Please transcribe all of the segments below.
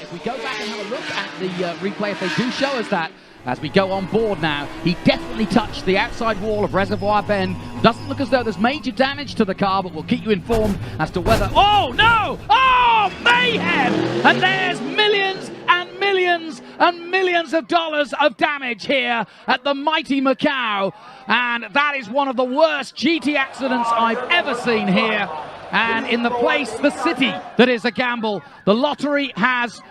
if we go back and have a look at the replay, if they do show us that, as we go on board now, he definitely touched the outside wall of Reservoir Bend. Doesn't look as though there's major damage to the car, but we'll keep you informed as to whether... Oh, no! Oh, mayhem! And there's millions and millions and millions of dollars of damage here at the mighty Macau. And that is one of the worst GT accidents I've ever seen here. And in the place, the city that is a gamble, the lottery has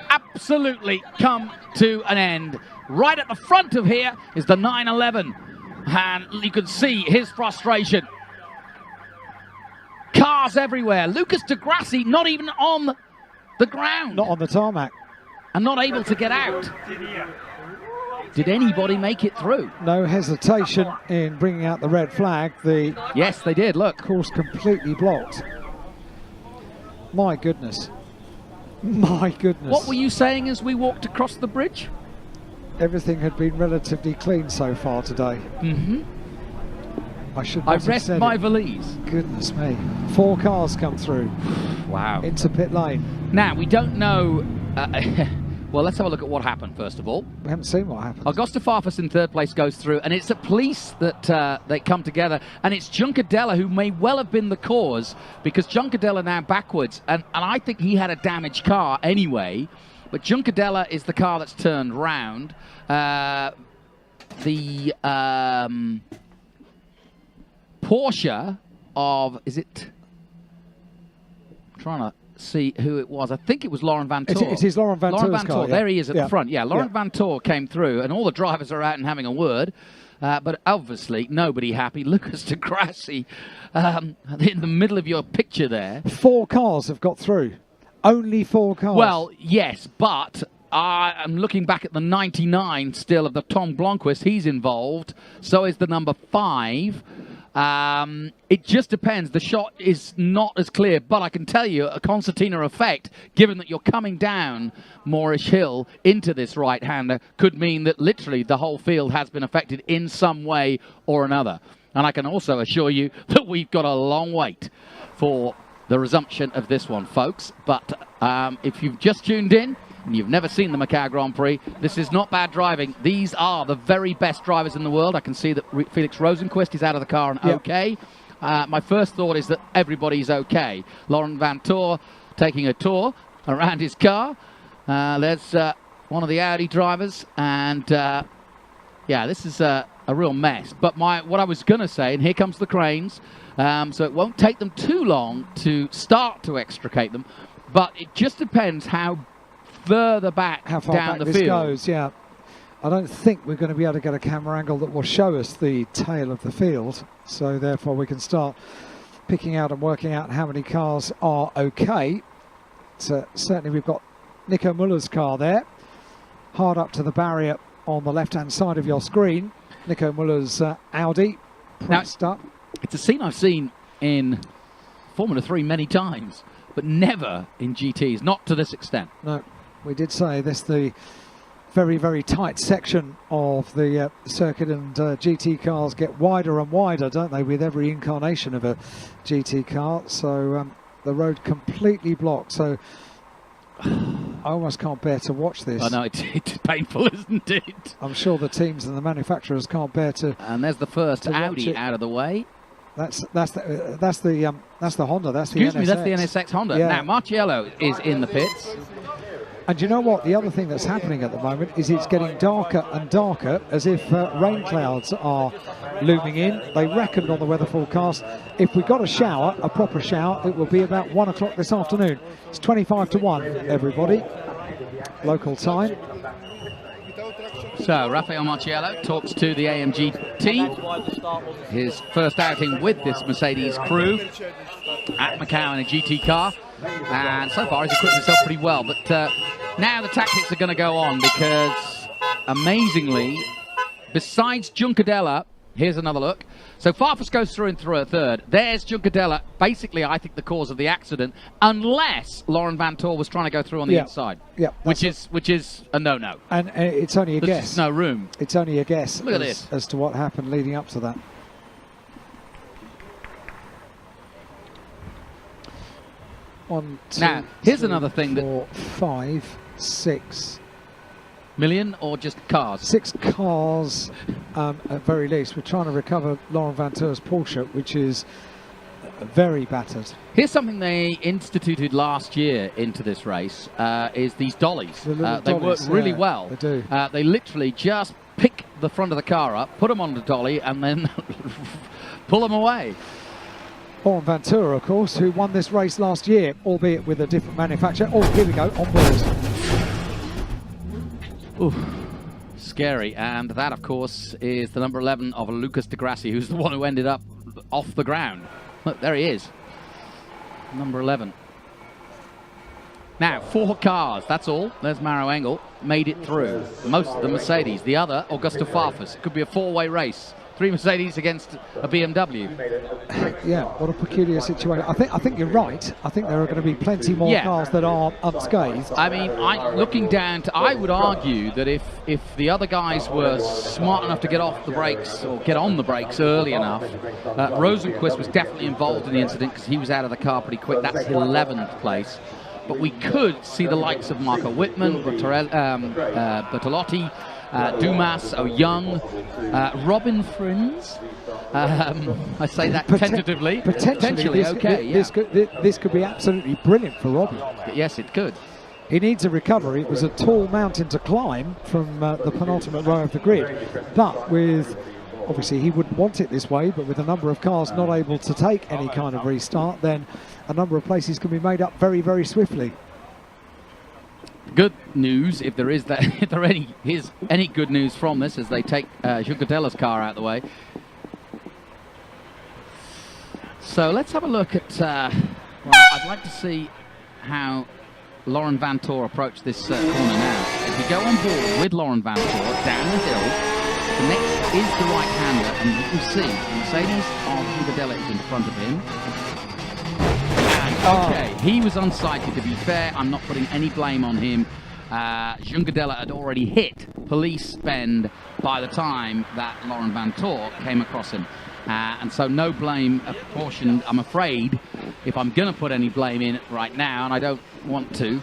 absolutely come to an end. Right at the front of here is the 911, and you can see his frustration. Cars everywhere. Lucas de Grassi not even on the ground. Not on the tarmac. And not able to get out. Did anybody make it through? No hesitation in bringing out the red flag. Yes, they did, look. Course completely blocked. My goodness. My goodness. What were you saying as we walked across the bridge? Everything had been relatively clean so far today. Mm-hmm. I rest my valise. Goodness me. 4 cars come through. Wow. Into pit lane. Now, we don't know... well, let's have a look at what happened, first of all. We haven't seen what happened. Augusta Farfus in 3rd place goes through, and it's the police that they come together, and it's Juncadella who may well have been the cause, because Juncadella now backwards, and I think he had a damaged car anyway, but Juncadella is the car that's turned round. The Porsche of, is it? I'm trying to see who it was. I think it was Laurent Vantour. It is Laurent Vantour's car, yeah. There he is at the front. Yeah, Laurent Vantour came through, and all the drivers are out and having a word. But obviously, nobody happy. Lucas de Grassi in the middle of your picture there. 4 cars have got through. Only 4 cars. Well, yes, but I'm looking back at the 99 still of the Tom Blomqvist. He's involved. So is the number 5. It just depends. The shot is not as clear, but I can tell you a concertina effect, given that you're coming down Moorish Hill into this right-hander, could mean that literally the whole field has been affected in some way or another. And I can also assure you that we've got a long wait for the resumption of this one, folks. But if you've just tuned in and you've never seen the Macau Grand Prix, this is not bad driving. These are the very best drivers in the world. I can see that Felix Rosenqvist is out of the car and okay. My first thought is that everybody's okay. Laurent Vantour taking a tour around his car. There's one of the Audi drivers, and yeah, this is a real mess. But what I was going to say, and here comes the cranes, so it won't take them too long to start to extricate them, but it just depends how further back how far down back the this field goes. Yeah, I don't think we're going to be able to get a camera angle that will show us the tail of the field, so therefore we can start picking out and working out how many cars are okay. So certainly we've got Nico Muller's car there, hard up to the barrier on the left-hand side of your screen. Nico Muller's Audi pressed up. It's a scene I've seen in Formula 3 many times, but never in GTs, not to this extent. No, we did say this, the very, very tight section of the circuit, and GT cars get wider and wider, don't they, with every incarnation of a GT car. So the road completely blocked. So I almost can't bear to watch this. I know, it's painful, isn't it? I'm sure the teams and the manufacturers can't bear to. And there's the first Audi out of the way. That's the Honda. That's the Excuse NSX. me, that's the NSX Honda. Yeah. Now Marciello is in the pits. And you know what? The other thing that's happening at the moment is it's getting darker and darker, as if rain clouds are looming in. They reckoned on the weather forecast, if we got a shower, a proper shower, it will be about 1 o'clock this afternoon. It's 25 to 1, everybody. Local time. So Rafael Marciello talks to the AMG team. His first outing with this Mercedes crew at Macau in a GT car. And so far he's equipped himself pretty well. But now the tactics are going to go on, because amazingly, besides Juncadella, here's another look. So Farfus goes through and through a third. There's Juncadella, basically I think the cause of the accident, unless Laurent Vantour was trying to go through on the inside. Yeah, which is a no-no. And it's only a guess. There's no room. It's only a guess. Look at this. As to what happened leading up to that. 1, 2, now, here's 3, another thing 4, 5, 6 million, or just cars? 6 cars at very least. We're trying to recover Laurent Vantour's Porsche, which is very battered. Here's something they instituted last year into this race, is these dollies. They work really well. They do. They literally just pick the front of the car up, put them on the dolly, and then pull them away. Laurent Vantour, of course, who won this race last year, albeit with a different manufacturer. Oh, here we go, on board. Ooh, scary. And that, of course, is the number 11 of Lucas de Grassi, who's the one who ended up off the ground. Look, there he is. Number 11. Now, 4 cars, that's all. There's Maro Engel, made it through. Most of the Mercedes. The other, Augusto Farfus. It could be a 4-way race. 3 Mercedes against a BMW. Yeah, what a peculiar situation. I think you're right. I think there are going to be plenty more cars that are unscathed. I mean, looking down to, I would argue that if the other guys were smart enough to get off the brakes or get on the brakes early enough, Rosenquist was definitely involved in the incident because he was out of the car pretty quick. That's 11th place. But we could see the likes of Marco Wittmann, Bertolotti, Dumas, Young, Robin Frins. I say that tentatively. Potentially okay. This could be absolutely brilliant for Robin. Yes, it could. He needs a recovery. It was a tall mountain to climb from the penultimate row of the grid. But with, obviously he wouldn't want it this way, but with a number of cars not able to take any kind of restart, then a number of places can be made up very, very swiftly. Good news, if there is that, if there is any good news from this, as they take Giugadella's car out of the way. So let's have a look at. Well, I'd like to see how Laurent Vantour approached this corner now. If you go on board with Laurent Vantour down the hill, the next is the right-hander, and you can see Mercedes of Giugadella is in front of him. Okay, he was unsighted, to be fair. I'm not putting any blame on him. Giugadella had already hit police bend by the time that Laurent Vantour came across him. And so no blame apportioned, I'm afraid, if I'm going to put any blame in right now, and I don't want to.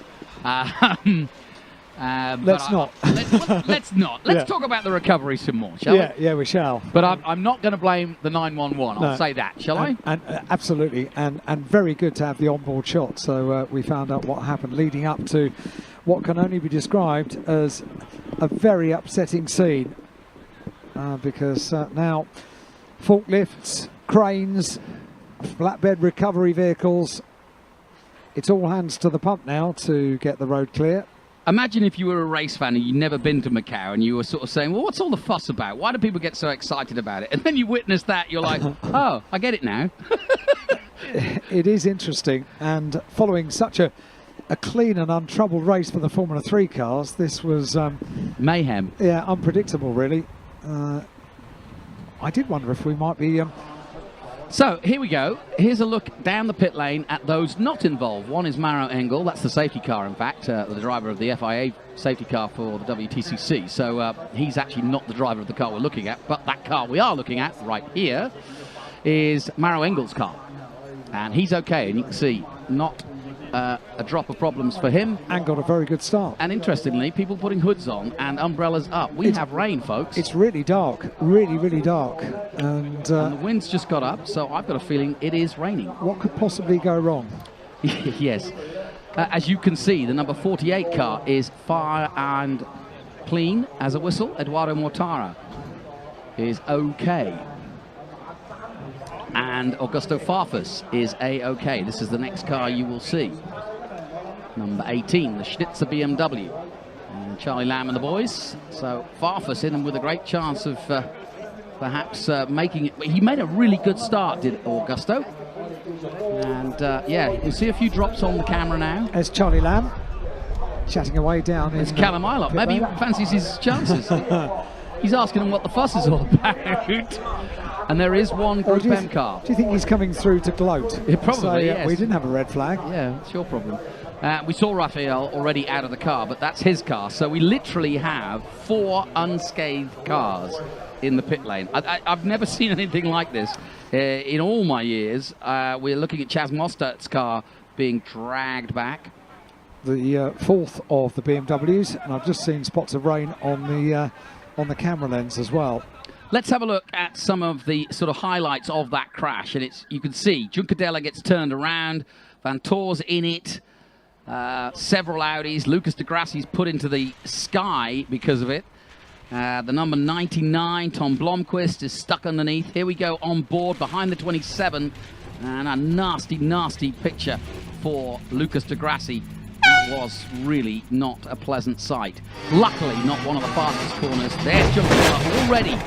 Let's not. Let's not. Let's talk about the recovery some more, shall we? Yeah, we shall. But I'm not going to blame the 911. I'll say that, shall I? And absolutely, and very good to have the onboard shot. So we found out what happened leading up to what can only be described as a very upsetting scene, because now forklifts, cranes, flatbed recovery vehicles. It's all hands to the pump now to get the road clear. Imagine if you were a race fan and you'd never been to Macau and you were sort of saying, well, what's all the fuss about? Why do people get so excited about it? And then you witness that, you're like, oh, I get it now. It is interesting. And following such a clean and untroubled race for the Formula 3 cars, this was... mayhem. Yeah, unpredictable, really. I did wonder if we might be... So, here we go. Here's a look down the pit lane at those not involved. One is Maro Engel. That's the safety car, in fact, the driver of the FIA safety car for the WTCC. So, he's actually not the driver of the car we're looking at, but that car we are looking at right here is Maro Engel's car. And he's okay, and you can see not a drop of problems for him. And got a very good start. And interestingly, people putting hoods on and umbrellas up. We have rain, folks. It's really dark, really, really dark. And the wind's just got up, so I've got a feeling it is raining. What could possibly go wrong? Yes. As you can see, the number 48 car is fire and clean as a whistle. Eduardo Mortara is okay. And Augusto Farfus is A-OK. This is the next car you will see. Number 18, the Schnitzer BMW. And Charlie Lamb and the boys. So Farfus in and with a great chance of perhaps making it. He made a really good start, did Augusto. And yeah, you can see a few drops on the camera now. There's Charlie Lamb chatting away down. It's Callum Ilott. Maybe he fancies his chances. He's asking him what the fuss is all about. And there is one Group M car. Do you think he's coming through to gloat? Yeah, probably, so, yes. We didn't have a red flag. Yeah, it's your problem. We saw Raphael already out of the car, but that's his car. So we literally have 4 unscathed cars in the pit lane. I've never seen anything like this in all my years. We're looking at Chaz Mostert's car being dragged back. The fourth of the BMWs, and I've just seen spots of rain on the camera lens as well. Let's have a look at some of the sort of highlights of that crash. And you can see Juncadella gets turned around, Vantoor's in it, several Audis, Lucas de Grassi's put into the sky because of it. The number 99, Tom Blomqvist, is stuck underneath. Here we go on board behind the 27, and a nasty, nasty picture for Lucas de Grassi. That was really not a pleasant sight. Luckily, not one of the fastest corners. There's Juncadella already